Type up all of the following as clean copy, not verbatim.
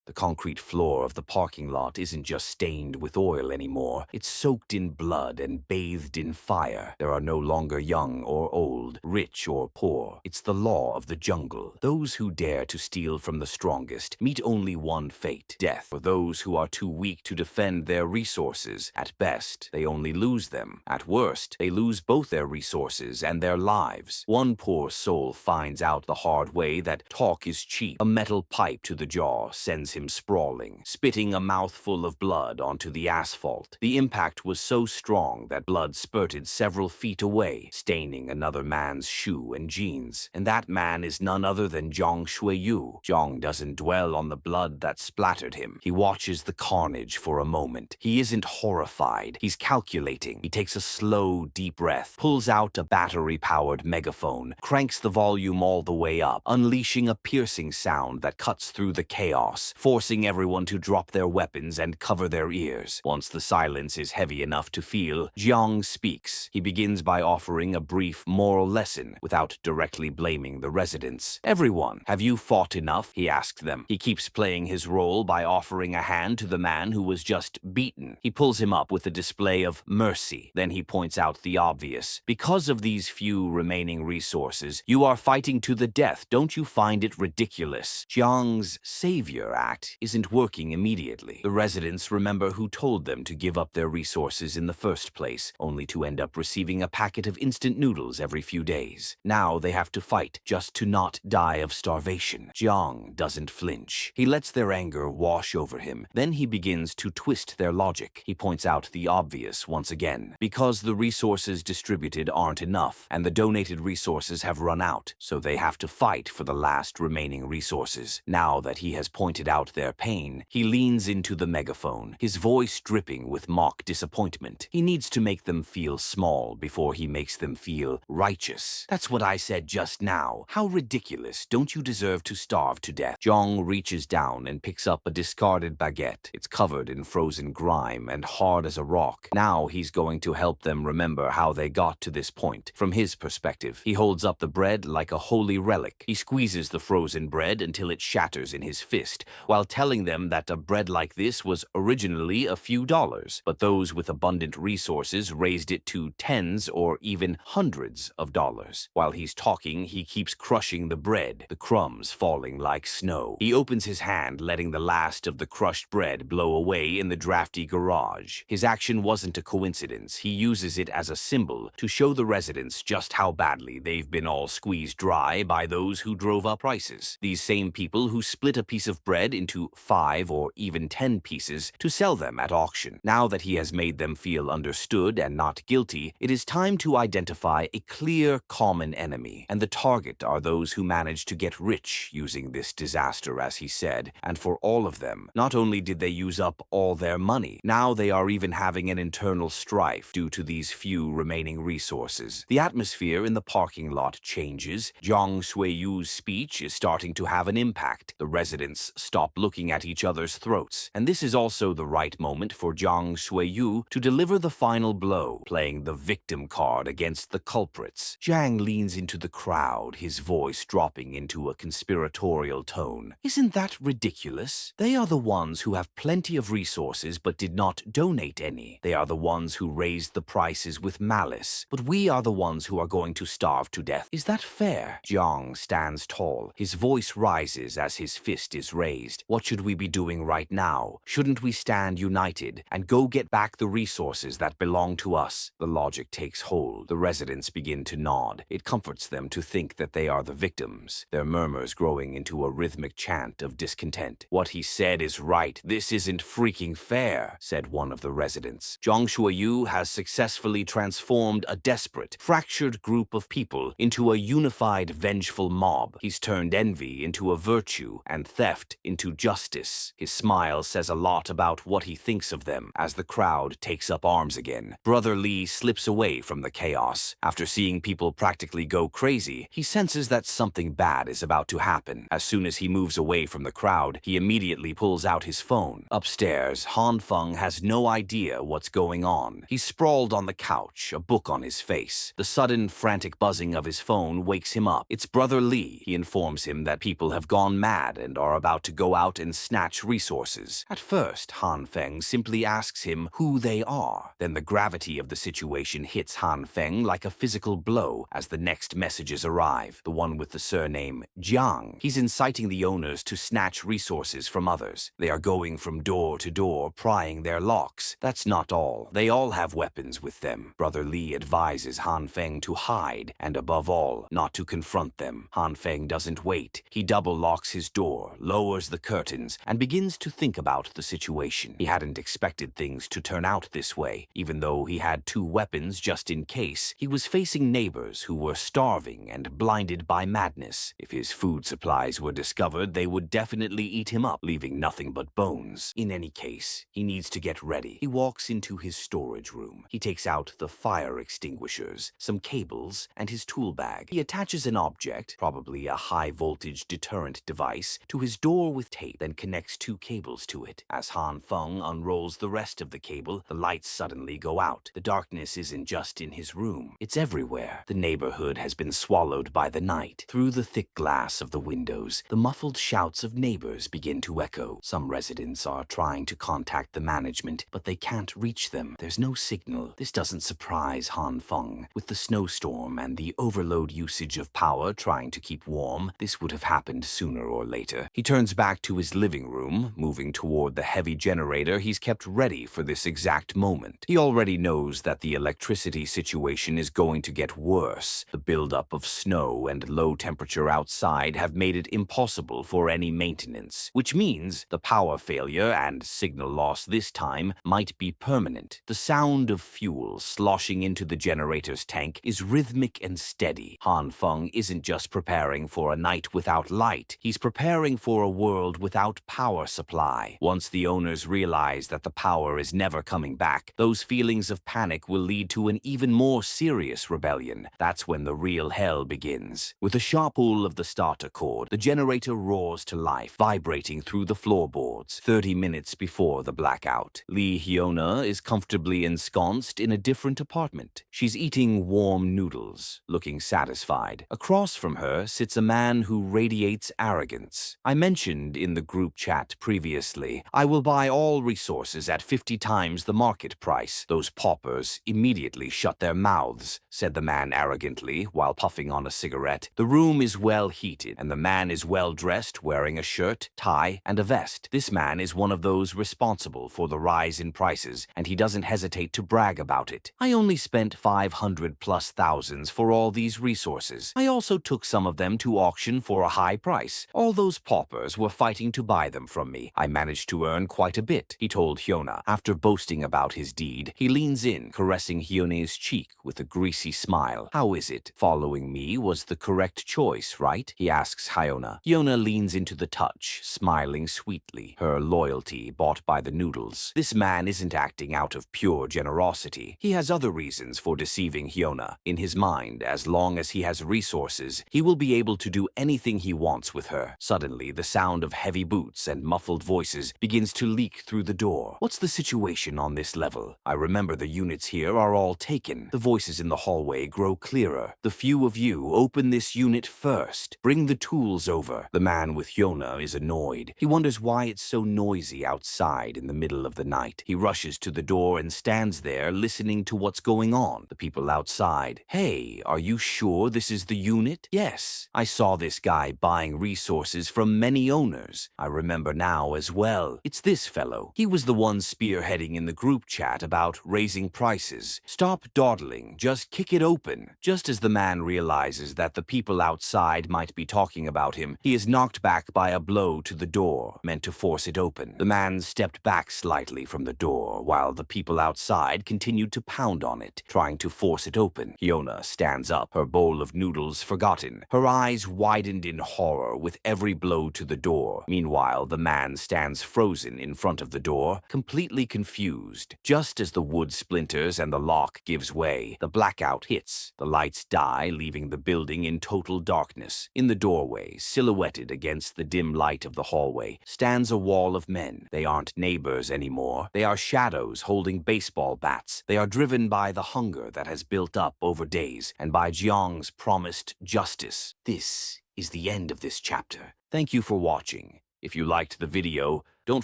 The concrete floor of the parking lot isn't just stained with oil anymore. It's soaked in blood and bathed in fire. There are no longer young or old, rich or poor. It's the law of the jungle. Those who dare to steal from the strongest meet only one fate, death. For those who are too weak to defend their resources, at best, they only lose them. At worst, they lose both their resources and their lives. One poor soul finds out the hard way that talk is cheap. A metal pipe to the jaw sends him sprawling, spitting a mouthful of blood onto the asphalt. The impact was so strong that blood spurted several feet away, staining another man's shoe and jeans. And that man is none other than Zhang Shuiyu. Zhang doesn't dwell on the blood that splattered him. He watches the carnage for a moment. He isn't horrified. He's calculating. He takes a slow, deep breath, pulls out a battery-powered megaphone, cranks the volume all the way up, unleashing a piercing sound that cuts through the chaos, forcing everyone to drop their weapons and cover their ears. Once the silence is heavy enough to feel, Jiang speaks. He begins by offering a brief moral lesson without directly blaming the residents. "Everyone, have you fought enough?" he asked them. He keeps playing his role by offering a hand to the man who was just beaten. He pulls him up with a display of mercy. Then he points out the obvious. "Because of these few remaining resources, you are fighting to the death. Don't you find it ridiculous?" Jiang's savior act isn't working immediately. The residents remember who told them to give up their resources in the first place, only to end up receiving a packet of instant noodles every few days. Now they have to fight just to not die of starvation. Jiang doesn't flinch. He lets their anger wash over him. Then he begins to twist their logic. He points out the obvious once again. Because the resources distributed aren't enough, and the donated resources have run out, so they have to fight for the last remaining resources. Now that he has pointed out their pain, he leans into the megaphone, his voice dripping with mock disappointment. He needs to make them feel small before he makes them feel righteous. "That's what I said just now. How ridiculous. Don't you deserve to starve to death?" Zhang reaches down and picks up a discarded baguette. It's covered in frozen grime and hard as a rock. Now he's going to help them remember how they got to this point. From his perspective, he holds up the bread like a holy relic. He squeezes the frozen bread until it shatters in his fist, while telling them that a bread like this was originally a few dollars, but those with abundant resources raised it to tens or even hundreds of dollars. While he's talking, he keeps crushing the bread, the crumbs falling like snow. He opens his hand, letting the last of the crushed bread blow away in the drafty garage. His action wasn't a coincidence. He uses it as a symbol to show the residents just how badly they've been all squeezed dry by those who drove up prices. These same people who split a piece of bread into 5 or even 10 pieces to sell them at auction. Now that he has made them feel understood and not guilty, it is time to identify a clear common enemy, and the target are those who manage to get rich using this disaster, as he said. And for all of them, not only did they use up all their money, now they are even having an internal strife due to these few remaining resources. The atmosphere in the parking lot changes. Zhang Shuiyu's speech is starting to have an impact. The residents stop looking at each other's throats, and this is also the right moment for Zhang Shuiyu to deliver the final blow, playing the victim card against the culprits. Zhang leans into the crowd, his voice dropping into a conspiratorial tone. "Isn't that ridiculous? They are the ones who have plenty of resources but did not donate any. They are the ones who raised the prices with malice. But we are the ones who are going to starve to death. Is that fair?" Jiang stands tall. His voice rises as his fist is raised. "What should we be doing right now? Shouldn't we stand united and go get back the resources that belong to us?" The logic takes hold. The residents begin to nod. It comforts them to think that they are the victims, their murmurs growing into a rhythmic chant of discontent. "What he said is right. This isn't freaking fair," said one of the residents. Zhang Shuiyu has successfully transformed a desperate, fractured group of people into a unified, vengeful mob. He's turned envy into a virtue and theft into justice. His smile says a lot about what he thinks of them as the crowd takes up arms again. Brother Lee slips away from the chaos. After seeing people practically go crazy, he senses that something bad is about to happen. As soon as he moves away from the crowd, he immediately pulls out his phone. Upstairs, Han Feng has no idea what's going on. He's sprawled on the couch, a book on his face. The sudden, frantic buzzing of his phone wakes him up. It's Brother Lee. He informs him that people have gone mad and are about to go go out and snatch resources. At first, Han Feng simply asks him who they are. Then the gravity of the situation hits Han Feng like a physical blow as the next messages arrive, the one with the surname Jiang. He's inciting the owners to snatch resources from others. They are going from door to door, prying their locks. That's not all. They all have weapons with them. Brother Li advises Han Feng to hide, and above all, not to confront them. Han Feng doesn't wait. He double locks his door, lowers the curtains, and begins to think about the situation. He hadn't expected things to turn out this way. Even though he had 2 weapons just in case, he was facing neighbors who were starving and blinded by madness. If his food supplies were discovered, they would definitely eat him up, leaving nothing but bones. In any case, he needs to get ready. He walks into his storage room. He takes out the fire extinguishers, some cables, and his tool bag. He attaches an object, probably a high-voltage deterrent device, to his door with tape, then connects 2 cables to it. As Han Feng unrolls the rest of the cable, the lights suddenly go out. The darkness isn't just in his room. It's everywhere. The neighborhood has been swallowed by the night. Through the thick glass of the windows, the muffled shouts of neighbors begin to echo. Some residents are trying to contact the management, but they can't reach them. There's no signal. This doesn't surprise Han Feng. With the snowstorm and the overload usage of power trying to keep warm, this would have happened sooner or later. He turns back to his living room, moving toward the heavy generator he's kept ready for this exact moment. He already knows that the electricity situation is going to get worse. The buildup of snow and low temperature outside have made it impossible for any maintenance, which means the power failure and signal loss this time might be permanent. The sound of fuel sloshing into the generator's tank is rhythmic and steady. Han Feng isn't just preparing for a night without light. He's preparing for a world without power supply. Once the owners realize that the power is never coming back, those feelings of panic will lead to an even more serious rebellion. That's when the real hell begins. With a sharp pull of the starter cord, the generator roars to life, vibrating through the floorboards. 30 minutes before the blackout, Lee Hyuna is comfortably ensconced in a different apartment. She's eating warm noodles, looking satisfied. Across from her sits a man who radiates arrogance. I mentioned in the group chat previously, I will buy all resources at 50 times the market price. Those paupers immediately shut their mouths, said the man arrogantly while puffing on a cigarette. The room is well heated, and the man is well dressed, wearing a shirt, tie, and a vest. This man is one of those responsible for the rise in prices, and he doesn't hesitate to brag about it. I only spent 500+ thousands for all these resources. I also took some of them to auction for a high price. All those paupers were fighting to buy them from me. I managed to earn quite a bit, he told Hyuna. After boasting about his deed, he leans in, caressing Hyone's cheek with a greasy smile. How is it? Following me was the correct choice, right? He asks Hyuna. Hyuna leans into the touch, smiling sweetly, her loyalty bought by the noodles. This man isn't acting out of pure generosity. He has other reasons for deceiving Hyuna. In his mind, as long as he has resources, he will be able to do anything he wants with her. Suddenly, the sound of heavy boots and muffled voices begins to leak through the door. What's the situation on this level? I remember the units here are all taken. The voices in the hallway grow clearer. The few of you open this unit first. Bring the tools over. The man with Hyuna is annoyed. He wonders why it's so noisy outside in the middle of the night. He rushes to the door and stands there listening to what's going on. The people outside. Hey, are you sure this is the unit? Yes, I saw this guy buying resources from many owners. I remember now as well. It's this fellow. He was the one spearheading in the group chat about raising prices. Stop dawdling. Just kick it open. Just as the man realizes that the people outside might be talking about him, he is knocked back by a blow to the door, meant to force it open. The man stepped back slightly from the door, while the people outside continued to pound on it, trying to force it open. Hyuna stands up, her bowl of noodles forgotten. Her eyes widened in horror with every blow to the door. Meanwhile, the man stands frozen in front of the door, completely confused. Just as the wood splinters and the lock gives way, the blackout hits. The lights die, leaving the building in total darkness. In the doorway, silhouetted against the dim light of the hallway, stands a wall of men. They aren't neighbors anymore. They are shadows holding baseball bats. They are driven by the hunger that has built up over days and by Jiang's promised justice. This is the end of this chapter. Thank you for watching. If you liked the video, don't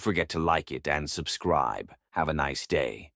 forget to like it and subscribe. Have a nice day.